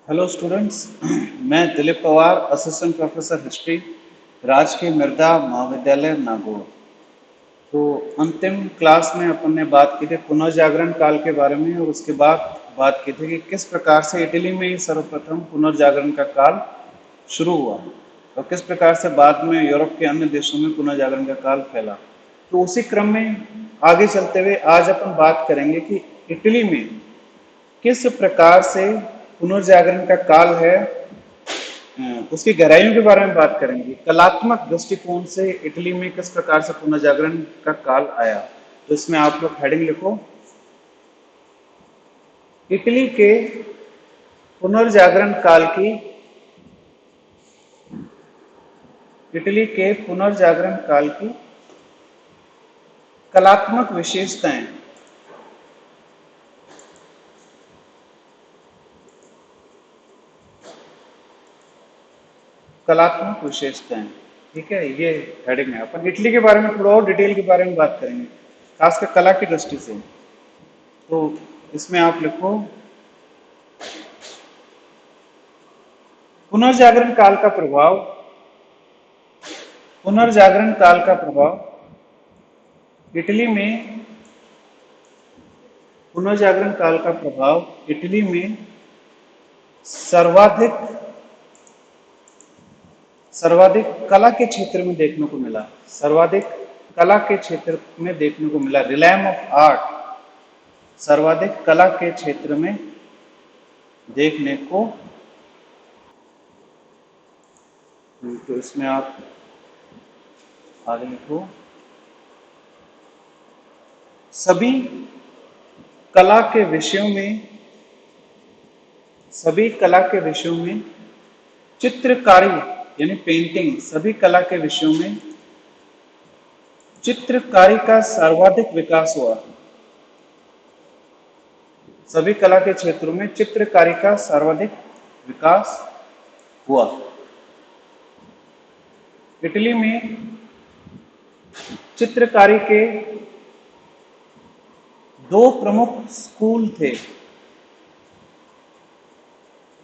Hello students. मैं Dilip Pawar, assistant professor history, राजकीय मृदा महाविद्यालय नागौर। तो अंतिम क्लास में अपन ने बात की थी पुनर्जागरण काल के बारे में, और उसके बाद बात की थी कि किस प्रकार से इटली में ही सर्वप्रथम पुनर्जागरण का काल शुरू हुआ और किस प्रकार से बाद में यूरोप के अन्य देशों में पुनर्जागरण का काल फैला। तो उसी क्रम में आगे चलते हुए आज अपन बात करेंगे कि इटली में किस प्रकार से पुनर्जागरण का काल है, उसकी गहराइयों के बारे में बात करेंगे। कलात्मक दृष्टिकोण से इटली में किस प्रकार से पुनर्जागरण का काल आया। तो इसमें आप लोग हेडिंग लिखो, इटली के पुनर्जागरण काल की, इटली के पुनर्जागरण काल की कलात्मक विशेषताएं। कलात्मक विशेषताएं, ठीक है, ये हेडिंग है। अपन इटली के बारे में थोड़ा और डिटेल के बारे में बात करेंगे, खासकर कला की दृष्टि से। तो इसमें आप लिखो, पुनर्जागरण काल का प्रभाव, पुनर्जागरण काल का प्रभाव इटली में, पुनर्जागरण काल का प्रभाव इटली में सर्वाधिक सर्वाधिक कला के क्षेत्र में देखने को मिला। सर्वाधिक कला के क्षेत्र में देखने को मिला। रिलैम ऑफ आर्ट सर्वाधिक कला के क्षेत्र में देखने को। तो इसमें आप आगे लिखो, सभी कला के विषयों में, सभी कला के विषयों में चित्रकारी यानी पेंटिंग, सभी कला के विषयों में चित्रकारी का सर्वाधिक विकास हुआ। सभी कला के क्षेत्रों में चित्रकारी का सर्वाधिक विकास हुआ। इटली में चित्रकारी के दो प्रमुख स्कूल थे।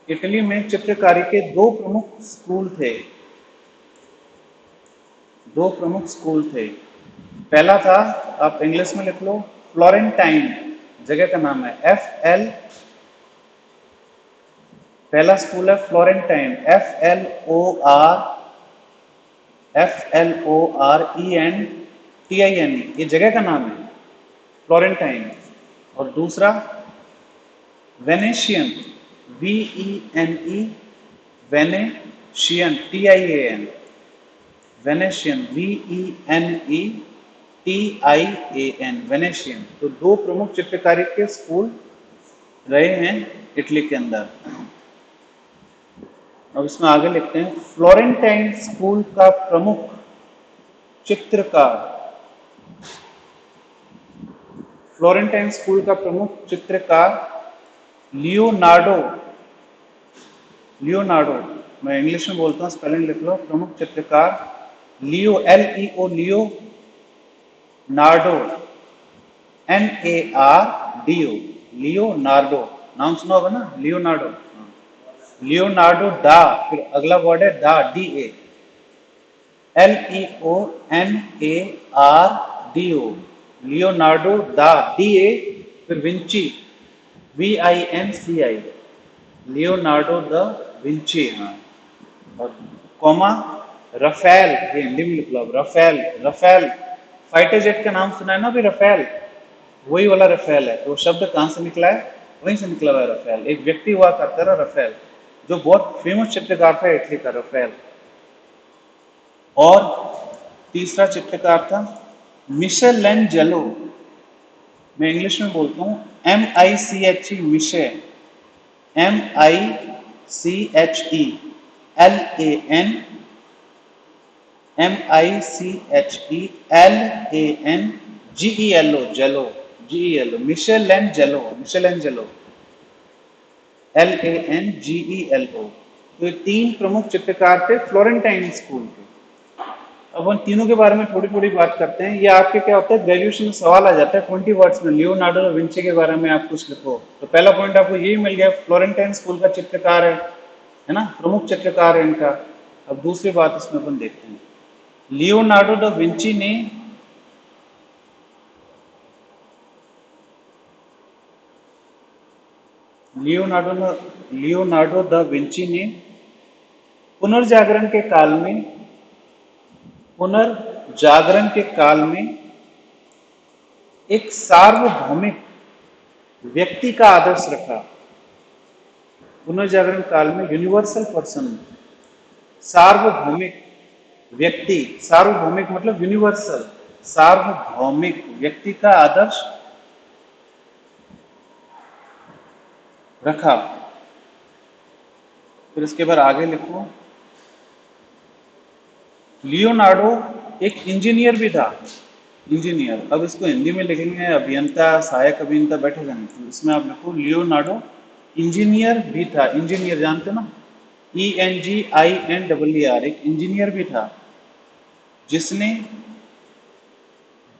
इटली में चित्रकारी के दो प्रमुख स्कूल थे। दो प्रमुख स्कूल थे। पहला था, आप इंग्लिश में लिख लो, फ्लोरेंटाइन, जगह का नाम है, FL, पहला स्कूल है फ्लोरेंटाइन, FLORENTINE, ये जगह का नाम है फ्लोरेंटाइन। और दूसरा Venetian, VENE, Venetian, TIAN, Venetian, VENETIAN, Venetian. तो दो प्रमुख चित्रकारी के स्कूल रहे हैं इटली के अंदर। अब इसमें आगे लिखते हैं, फ्लोरेंटाइन स्कूल का प्रमुख चित्रकार, फ्लोरेंटाइन स्कूल का प्रमुख चित्रकार लियोनार्डो, लियोनार्डो, मैं इंग्लिश में बोलता हूँ, स्पेलिंग लिख लो, प्रमुख चित्रकार LEO, लियो नार्डो, NARDO, लियोनार्डो, नाम सुना होगा ना, लियोनार्डो। लियोनार्डो डा, फिर अगला वर्ड है डा, DA, LEONARDO, Leonardo da, DA, फिर Vinci, VINCI, Leonardo da Vinci. हाँ, और कॉमा रफेल, ये हिंदी में लिख लो, रफेल, रफेल फाइटर जेट का नाम सुना है ना भी, रफेल, वही वाला रफेल है। तो वो शब्द कहां से निकला है, वहीं से निकला हुआ है रफेल। एक व्यक्ति हुआ करता था रफेल, जो बहुत फेमस चित्रकार था इटली का, रफेल। और तीसरा चित्रकार था मिशेलेंजेलो, मैं इंग्लिश में बोलता हूँ MICHE, मिशे, MICHELANGELO, जेलो, GELO, मिशेलेंजेलो, मिशेलेंजेलो, LANGELO। तो ये तीन प्रमुख चित्रकार थे फ्लोरेंटाइन स्कूल के। अब उन तीनों के बारे में थोड़ी थोड़ी बात करते हैं। ये आपके क्या होता है, ग्रेजुएशन में सवाल आ जाता है 20 वर्ड्स में, लियोनार्डो दा विंची के बारे में आप कुछ लिखो। तो पहला पॉइंट आपको यही मिल गया, फ्लोरेंटाइन स्कूल का चित्रकार है ना, प्रमुख चित्रकार है इनका। अब दूसरी बात इसमें अपन देखते हैं, लियोनार्डो दा विंची ने लियोनार्डो लियोनार्डो दा विंची ने पुनर्जागरण के काल में पुनर्जागरण के काल में एक सार्वभौमिक व्यक्ति का आदर्श रखा। पुनर्जागरण काल में यूनिवर्सल पर्सन, सार्वभौमिक व्यक्ति, सार्वभौमिक मतलब यूनिवर्सल, सार्वभौमिक व्यक्ति का आदर्श रखा। फिर इसके बाद आगे लिखो, लियोनार्डो एक इंजीनियर भी था। इंजीनियर, अब इसको हिंदी में लिखेंगे अभियंता, सहायक अभियंता बैठेगा नहीं, तो इसमें आप लिखो लियोनार्डो इंजीनियर भी था। इंजीनियर जानते हो ना, ENGINER, एक इंजीनियर भी था जिसने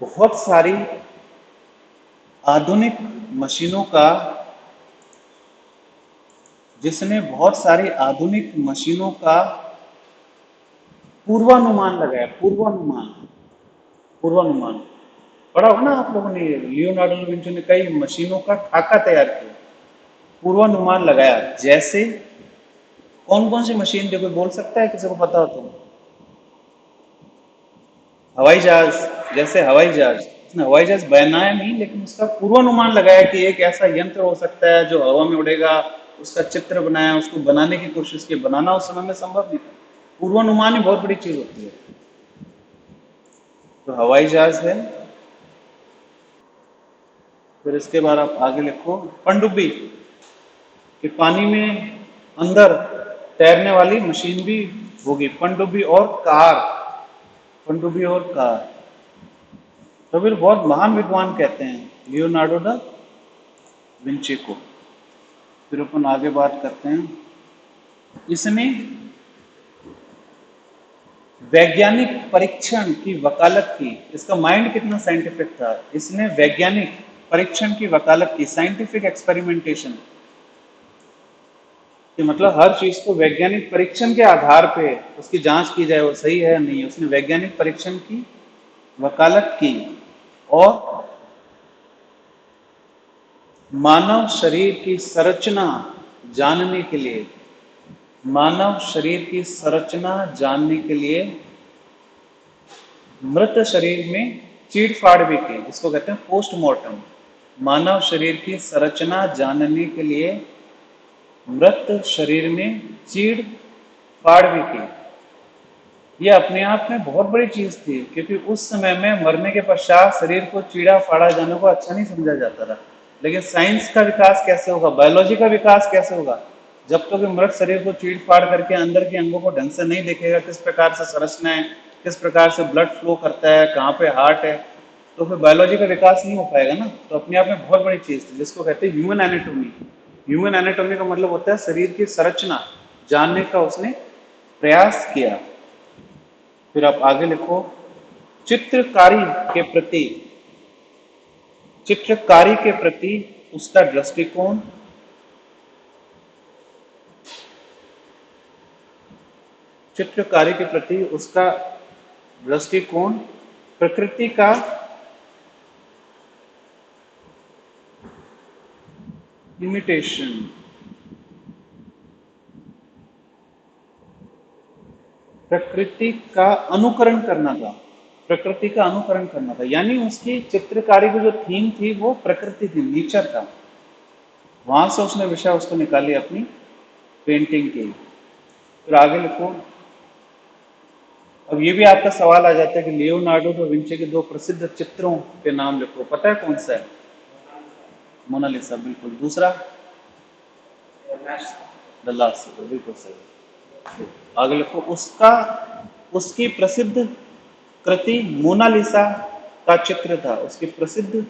बहुत सारी आधुनिक मशीनों का जिसने बहुत सारी आधुनिक मशीनों का पूर्वानुमान लगाया। पूर्वानुमान, पूर्वानुमान पढ़ा होगा ना आप लोगों ने, लियोनार्डो दा विंची ने कई मशीनों का खाका तैयार किया, पूर्वानुमान लगाया। जैसे कौन कौन सी मशीन थे, कोई बोल सकता है, किसी को पता हो तो? हवाई जहाज, जैसे हवाई जहाज, उसने हवाई जहाज बनाया नहीं लेकिन उसका पूर्वानुमान लगाया कि एक ऐसा यंत्र हो सकता है जो हवा में उड़ेगा, उसका चित्र बनाया, उसको बनाने की कोशिश की। बनाना उस समय में संभव नहीं था, पूर्वानुमान ही बहुत बड़ी चीज होती है। तो हवाई जहाज है। फिर इसके बाद आप आगे लिखो, पनडुब्बी, कि पानी में अंदर तैरने वाली मशीन भी होगी। पनडुब्बी और कार, पनडुब्बी और कार। तो फिर बहुत महान विद्वान कहते हैं लियोनार्डो दा विंची को। फिर अपन आगे बात करते हैं, इसने वैज्ञानिक परीक्षण की वकालत की। इसका माइंड कितना साइंटिफिक था, इसने वैज्ञानिक परीक्षण की वकालत की, साइंटिफिक एक्सपेरिमेंटेशन, कि मतलब हर चीज को वैज्ञानिक परीक्षण के आधार पे उसकी जांच की जाए, वो सही है या नहीं है। उसने वैज्ञानिक परीक्षण की वकालत की। और मानव शरीर की संरचना जानने के लिए, मानव शरीर की संरचना जानने के लिए मृत शरीर में चीड़-फाड़ भी की, इसको कहते हैं पोस्टमार्टम। मानव शरीर की संरचना जानने के लिए मृत शरीर में चीड़ फाड़ भी की। यह अपने आप में बहुत बड़ी चीज थी, क्योंकि उस समय में मरने के पश्चात शरीर को चीड़ा फाड़ा जाने को अच्छा नहीं समझा जाता था। लेकिन साइंस का विकास कैसे होगा, बायोलॉजी का विकास कैसे होगा, जब तक मृत शरीर को चीड़ फाड़ करके अंदर के अंगों को ढंग से नहीं देखेगा, किस प्रकार से संरचना है, किस प्रकार से ब्लड फ्लो करता है, कहाँ पे हार्ट है, तो फिर बायोलॉजी का विकास नहीं हो पाएगा ना। तो अपने आप में बहुत बड़ी चीज थी, जिसको कहते हैं ह्यूमन एनाटॉमी। ह्यूमन एनाटॉमी का मतलब होता है शरीर की संरचना जानने का उसने प्रयास किया। फिर आप आगे लिखो, चित्रकारी के प्रति, चित्रकारी के प्रति उसका दृष्टिकोण, चित्रकारी के प्रति उसका दृष्टिकोण प्रकृति का इमिटेशन, प्रकृति का अनुकरण करना था। प्रकृति का अनुकरण करना था, यानी उसकी चित्रकारी की जो थीम थी वो प्रकृति थी, नेचर था। वहां से उसने विषय उसको निकाली अपनी पेंटिंग की। फिर आगे लिखो, अब ये भी आपका सवाल आ जाता है कि लियोनार्डो दा विंची के दो प्रसिद्ध चित्रों के नाम लिखो। पता है कौन सा है? मोनालिसा, बिल्कुल। दूसरा द लास्ट सपर, बिल्कुल सही। आगे लिखो, उसका उसकी प्रसिद्ध कृति मोनालिसा का चित्र था। उसकी प्रसिद्ध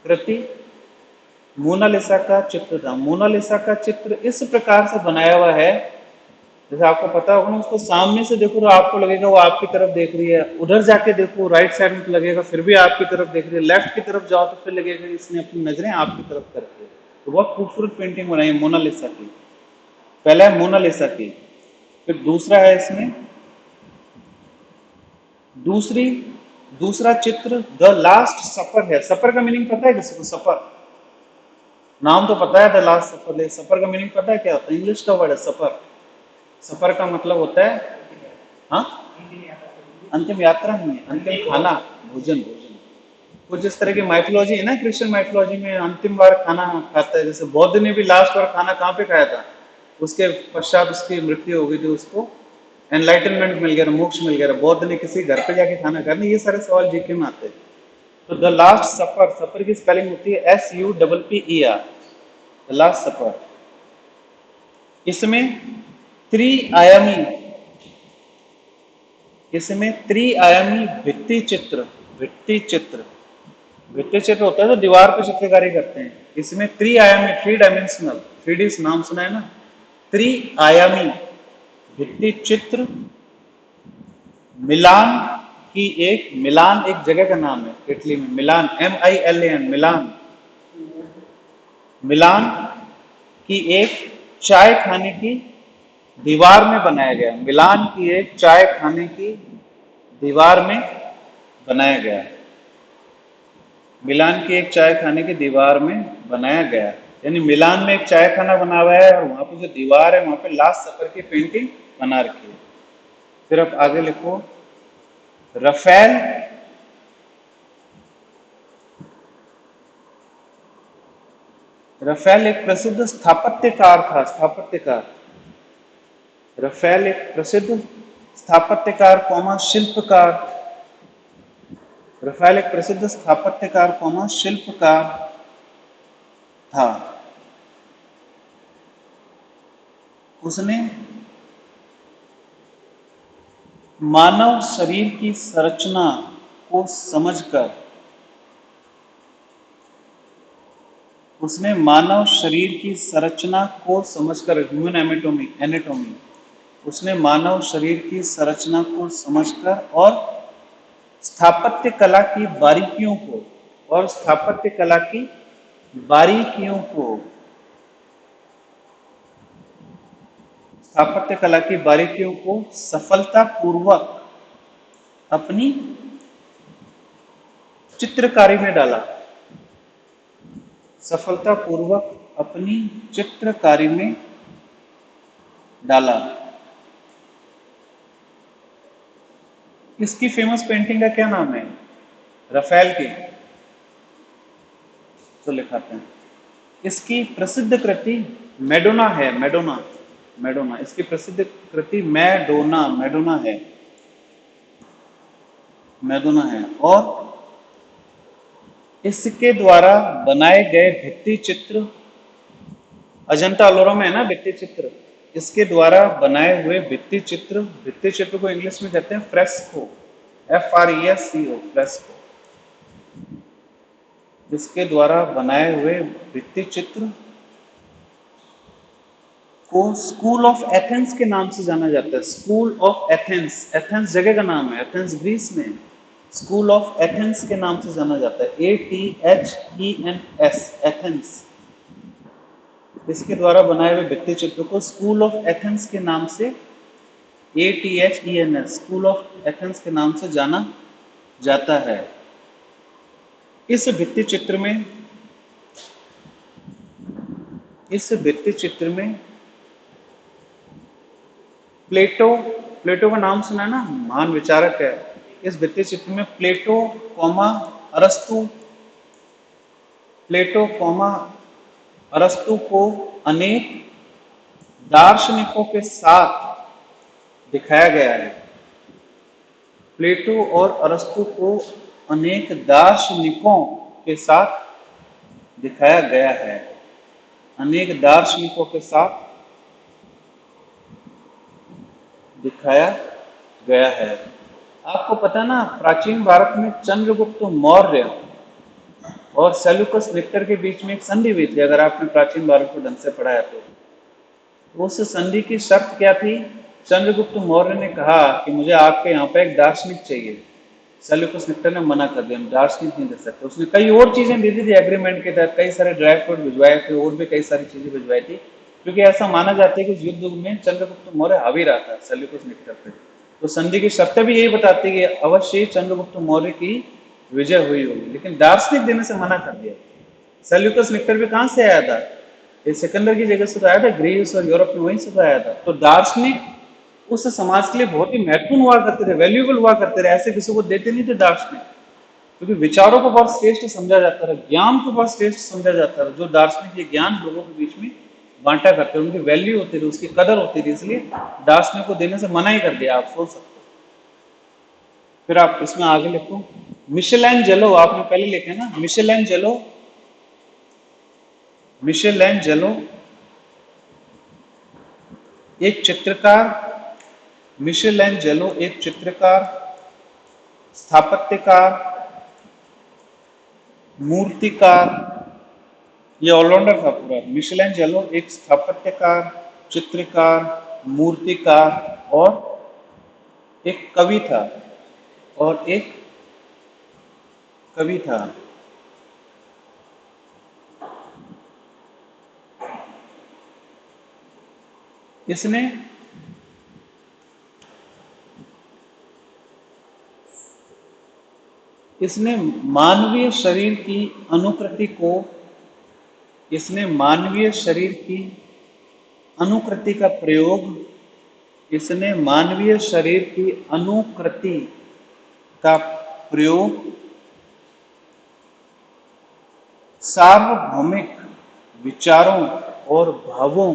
कृति मोनालिसा का चित्र था। मोनालिसा का चित्र इस प्रकार से बनाया हुआ है जैसे आपको पता होगा ना, उसको सामने से देखो तो आपको लगेगा वो आपकी तरफ देख रही है, उधर जाके देखो राइट साइड में तो लगेगा फिर भी आपकी तरफ देख रही है, लेफ्ट की तरफ जाओ तो फिर लगेगा कि इसने अपनी नजरें आपकी तरफ कर रखी है। तो बहुत खूबसूरत पेंटिंग बनाई है मोनालिसा की। पहला है मोनालिसा की, फिर दूसरा है इसमें, दूसरी दूसरा चित्र द लास्ट सफर है। सफर का मीनिंग पता है किसी को? सफर नाम तो पता है, द लास्ट सफर। सफर का मीनिंग पता है क्या होता है? इंग्लिश का वर्ड है सफर। सफर का मतलब होता है, हाँ, अंतिम यात्रा नहीं है, अंतिम खाना, भोजन भोजन। कुछ इस तरह की माइथोलॉजी है ना, क्रिश्चियन माइथोलॉजी में अंतिम बार खाना खाता है। जैसे बौद्ध ने भी लास्ट बार खाना कहाँ पे खाया था? उसके पश्चात उसकी मृत्यु हो गई थी, उसको एनलाइटनमेंट मिल गया, मोक्ष मिल गया। बौद्ध ने किसी घर पे जाके खाना खाया? ये सारे सवाल जीके में आते हैं। तो द लास्ट सफर, सफर की स्पेलिंग होती है SUPPER, द लास्ट सफर। इसमें त्रिआयामी, इसमें त्रिआयामी भित्ति चित्र, भित्ति चित्र, भित्ति चित्र होता है तो दीवार पे चित्रकारी करते हैं। इसमें त्रिआयामी, थ्री डायमेंशनल, 3D नाम सुना है ना, त्रिआयामी भित्ति चित्र मिलान की एक, मिलान एक जगह का नाम है इटली में, मिलान, MILAN, मिलान, मिलान की एक चाय खाने की दीवार में बनाया गया। मिलान की एक चाय खाने की दीवार में बनाया गया। मिलान की एक चाय खाने की दीवार में बनाया गया, यानी मिलान में एक चाय खाना बना हुआ है और वहां पे जो दीवार है वहां पे लास्ट सफर की पेंटिंग बना रखी है। फिर आप आगे लिखो, रफेल, रफेल एक प्रसिद्ध स्थापत्यकार था, स्थापत्यकार। रफेल एक प्रसिद्ध स्थापत्यकार कौमा शिल्पकार, रफेल एक प्रसिद्ध स्थापत्यकार कौमा शिल्पकार था। उसने मानव शरीर की संरचना को समझकर, उसने मानव शरीर की संरचना को समझकर, ह्यूमन एनाटॉमी, एनाटॉमी, उसने मानव शरीर की संरचना को समझकर और स्थापत्य कला की बारीकियों को, और स्थापत्य कला की बारीकियों को, स्थापत्य कला की बारीकियों को सफलतापूर्वक अपनी चित्रकारी में डाला, सफलतापूर्वक अपनी चित्रकारी में डाला। इसकी फेमस पेंटिंग का क्या नाम है? रफेल की, तो लिखाते हैं। इसकी प्रसिद्ध कृति मैडोना है, मैडोना, मैडोना, इसकी प्रसिद्ध कृति मैडोना, मैडोना है, मैडोना है। और इसके द्वारा बनाए गए भित्ति चित्र, अजंता अलोरा में है ना भित्ति चित्र, इसके द्वारा बनाए हुए भित्ति चित्र, भित्ति चित्र को इंग्लिश में कहते हैं फ्रेस्को, FRESCO, फ्रेस्को। इसके द्वारा बनाए हुए भित्ति चित्र को स्कूल ऑफ एथेंस के नाम से जाना जाता है। स्कूल ऑफ एथेंस, एथेंस जगह का नाम है, एथेंस ग्रीस में, स्कूल ऑफ एथेंस के नाम से जाना जाता है, ATHENS, एथेंस। इसके द्वारा बनाए हुए भित्ति चित्र को स्कूल ऑफ एथेंस के नाम से, ATHENS, स्कूल ऑफ एथेंस के नाम से जाना जाता है। इस भित्ति चित्र में, इस भित्ति चित्र में प्लेटो, प्लेटो का नाम सुना है ना, महान विचारक है। इस भित्ति चित्र में प्लेटो कौमा अरस्तु, प्लेटो कौमा अरस्तु को अनेक दार्शनिकों के साथ दिखाया गया है। प्लेटो और अरस्तु को अनेक दार्शनिकों के साथ दिखाया गया है, अनेक दार्शनिकों के साथ दिखाया गया है। आपको पता ना, प्राचीन भारत में चंद्रगुप्त मौर्य और सेल्यूकस विक्टर के बीच में एक संधि हुई थी, अगर आपने प्राचीन भारत को ढंग से पढ़ा है तो। उस संधि की शर्त क्या थी चंद्रगुप्त मौर्य ने कहा कि मुझे आपके यहाँ पे एक दार्शनिक चाहिए। सेल्यूकस निक्टर ने मना कर दिया, हम दार्शनिक नहीं दे सकते। उसने कई और चीजें दी थी एग्रीमेंट के तहत, कई सारे ड्राई फ्रूट भिजवाए थे और भी कई सारी चीजें भिजवाई थी, क्योंकि ऐसा माना जाता है कि उस युद्ध में चंद्रगुप्त मौर्य हावी रहा था सेल्यूकस निक्टर पे। तो संधि की शर्तें भी यही बताती है कि अवश्य ही चंद्रगुप्त मौर्य की विजय हुई होगी, लेकिन दार्शनिक देने से मना कर दिया। सेल्यूकस निक्टर भी कहां से आया था? ये सिकंदर की जगह से तो आया था, ग्रीस और यूरोप में वहीं से तो आया था। तो दार्शनिक उस समाज के लिए बहुत ही महत्वपूर्ण हुआ करते थे, वैल्यूएबल हुआ करते थे, ऐसे किसी को देते नहीं थे दार्शनिक, क्योंकि विचारों को बहुत श्रेष्ठ समझा जाता था, ज्ञान को बहुत श्रेष्ठ समझा जाता था। जो दार्शनिक ये ज्ञान लोगों के बीच में बांटा करते, उनकी वैल्यू होती थी, उसकी कदर होती थी, इसलिए दार्शनिक को देने से मना ही कर दिया, आप सोच सकते हो। फिर आप इसमें आगे लिखो, मिशेल जेलो, आपने पहले लिखे ना, मिशेल जेलो, मिशेल जेलो एक चित्रकार, मिशेल जेलो एक चित्रकार, स्थापत्यकार, मूर्तिकार, ये ऑलराउंडर था पूरा। मिशेल जेलो एक स्थापत्यकार, चित्रकार, मूर्तिकार और एक कवि था, और एक कवि था। इसने इसने मानवीय शरीर की अनुकृति को, इसने मानवीय शरीर की अनुकृति का प्रयोग, इसने मानवीय शरीर की अनुकृति का प्रयोग सार्वभौमिक विचारों और भावों,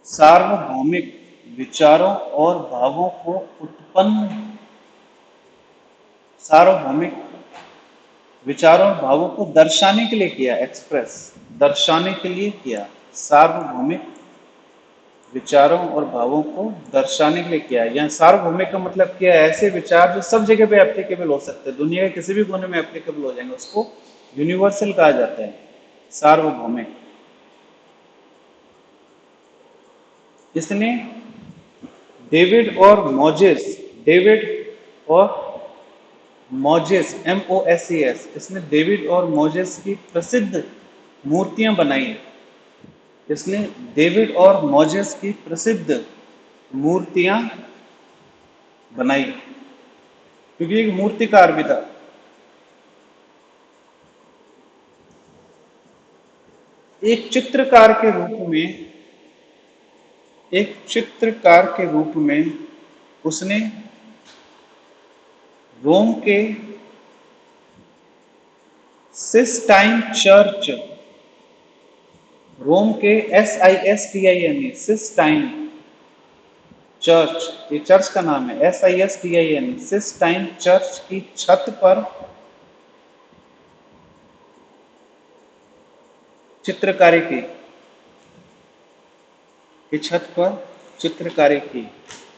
सार्वभौमिक विचारों और भावों को उत्पन्न, सार्वभौमिक विचारों और भावों को दर्शाने के लिए किया, एक्सप्रेस, दर्शाने के लिए किया, सार्वभौमिक विचारों और भावों को दर्शाने के लिए किया है। यहाँ सार्वभौमिक का मतलब क्या है? ऐसे विचार जो सब जगह पे एप्लीकेबल हो सकते हैं, दुनिया के किसी भी कोने में एप्लीकेबल हो जाएंगे, उसको यूनिवर्सल कहा जाता है, सार्वभौमिक। इसने डेविड और मोजेस, डेविड और मोजेस, MOSES, इसने डेविड और मोजेस की प्रसिद्ध मूर्तियां बनाई। इसने डेविड और मोजेस की प्रसिद्ध मूर्तियां बनाई, क्योंकि एक मूर्तिकार भी था। एक चित्रकार के रूप में, एक चित्रकार के रूप में उसने रोम के सिस्टाइन चर्च, रोम के SISTINE, सिस्टाइन चर्च, ये चर्च का नाम है, SISTINE, सिस्टाइन चर्च की छत पर चित्रकारी की, की छत पर चित्रकारी की।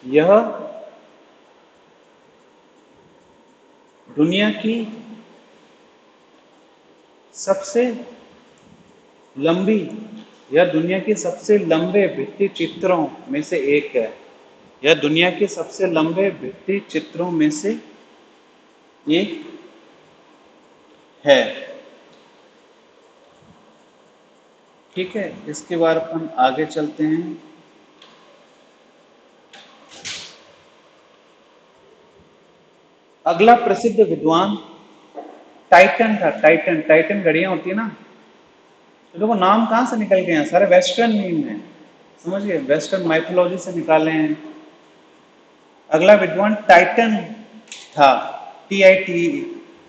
यह दुनिया की सबसे लंबी, यह दुनिया की सबसे लंबे भित्ति चित्रों में से एक है। यह दुनिया के सबसे लंबे भित्ति चित्रों में से एक है। ठीक है, इसके बाद अपन आगे चलते हैं। अगला प्रसिद्ध विद्वान टाइटन था। टाइटन, टाइटन घड़ियां होती है ना, तो देखो नाम कहां से निकल गए हैं, सारे वेस्टर्न नेम है, समझिए, वेस्टर्न माइथोलॉजी से निकाले हैं। अगला विद्वान टाइटन था, TIT,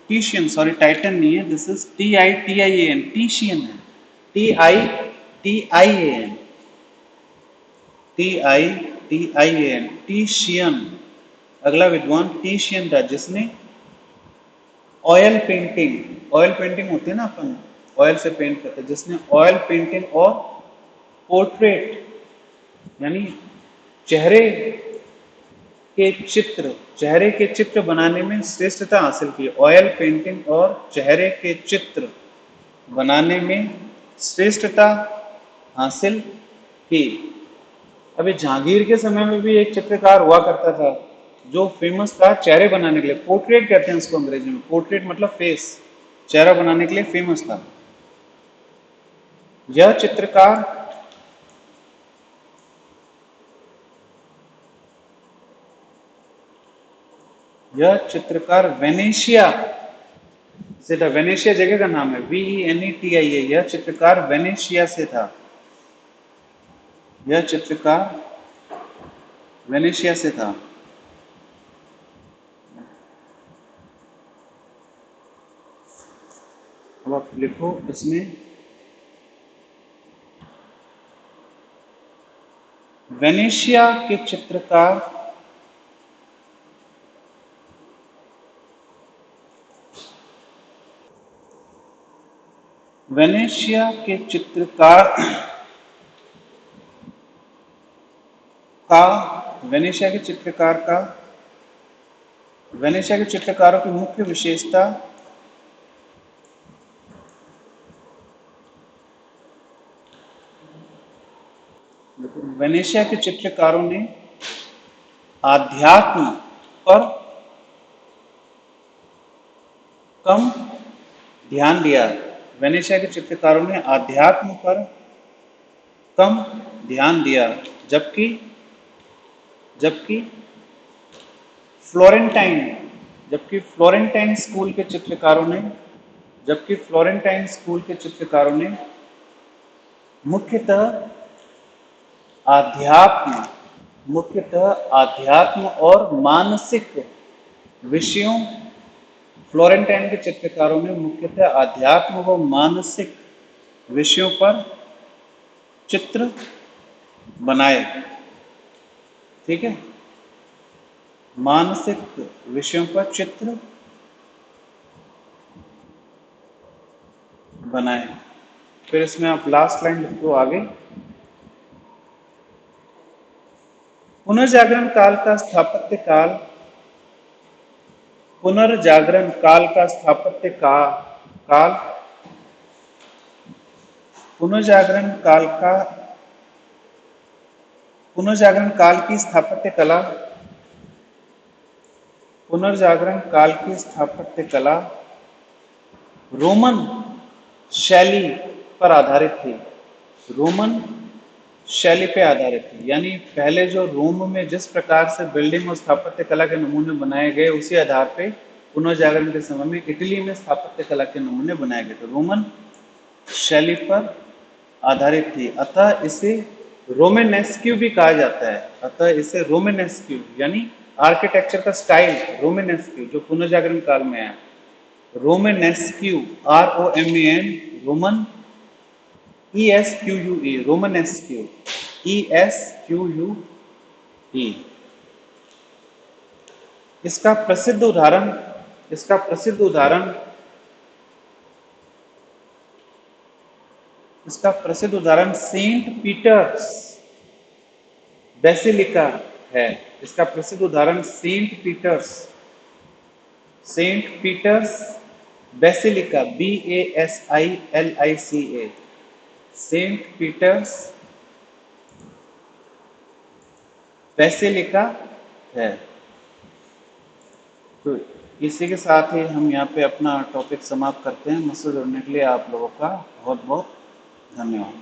टीशियन, सॉरी टाइटन नहीं है, दिस इज TITIAN, टीशियन है, TITIAN, TITIAN, टीशियन। अगला विद्वान टीशियन था, जिसने ऑयल पेंटिंग, ऑयल पेंटिंग होती है ना, अपन ऑयल से पेंट करते हैं, जिसने ऑयल पेंटिंग और पोर्ट्रेट, यानी चेहरे के चित्र, चेहरे के चित्र बनाने में श्रेष्ठता हासिल की। ऑयल पेंटिंग और चेहरे के चित्र बनाने में श्रेष्ठता हासिल की। अभी जहांगीर के समय में भी एक चित्रकार हुआ करता था जो फेमस था चेहरे बनाने के लिए, पोर्ट्रेट कहते हैं उसको अंग्रेजी में, पोर्ट्रेट मतलब फेस, चेहरा बनाने के लिए फेमस था। यह चित्रकार वेनेशिया से था। वेनेशिया जगह का नाम है, VENETIA। यह चित्रकार वेनेशिया से था। यह चित्रकार वेनेशिया से था। अब आप लिखो इसमें, वेनेशिया के चित्रकार वेनेशिया के चित्रकार का वेनेशिया के चित्रकार का वेनेशिया के चित्रकारों की मुख्य विशेषता वेनेशिया के चित्रकारों ने आध्यात्म पर कम ध्यान दिया। वेनेशिया के चित्रकारों ने आध्यात्म पर कम ध्यान दिया, जबकि जबकि फ्लोरेंटाइन जबकि फ्लोरेंटाइन स्कूल के चित्रकारों ने जबकि फ्लोरेंटाइन स्कूल के चित्रकारों ने मुख्यतः आध्यात्म आध्यात्म और मानसिक विषयों फ्लोरेंटाइन के चित्रकारों ने मुख्यतः आध्यात्म व मानसिक विषयों पर चित्र बनाए। ठीक है, मानसिक विषयों पर चित्र बनाए। फिर इसमें आप लास्ट लाइन लिख दो आगे। पुनर्जागरण काल का स्थापत्य काल पुनर्जागरण काल का स्थापत्य काल पुनर्जागरण काल का पुनर्जागरण काल की स्थापत्य कला पुनर्जागरण काल की स्थापत्य कला रोमन शैली पर आधारित थी। रोमन शैली पे आधारित थी, यानी पहले जो रोम में जिस प्रकार से बिल्डिंग और स्थापत्य कला के नमूने बनाए गए, उसी आधार पे पुनर्जागरण के समय में इटली में स्थापत्य कला के नमूने बनाए गए थे। रोमन शैली पर आधारित थी, अतः इसे रोमेनेस्क्यू भी कहा जाता है। यानी आर्किटेक्चर का स्टाइल रोमेनेस्क्यू जो पुनर्जागरण काल में है, रोमेनेस्क्यू, ROMAN, रोमन, ESQUE, रोमनेस्क्यू, ESQUE। इसका प्रसिद्ध उदाहरण इसका प्रसिद्ध उदाहरण इसका प्रसिद्ध उदाहरण सेंट पीटर्स बेसिलिका है। इसका प्रसिद्ध उदाहरण Saint Peter's Basilica, BASILICA, Saint Peter's Basilica है। तो इसी के साथ ही हम यहाँ पे अपना टॉपिक समाप्त करते हैं। मुझसे जुड़ने के लिए आप लोगों का बहुत बहुत धन्यवाद।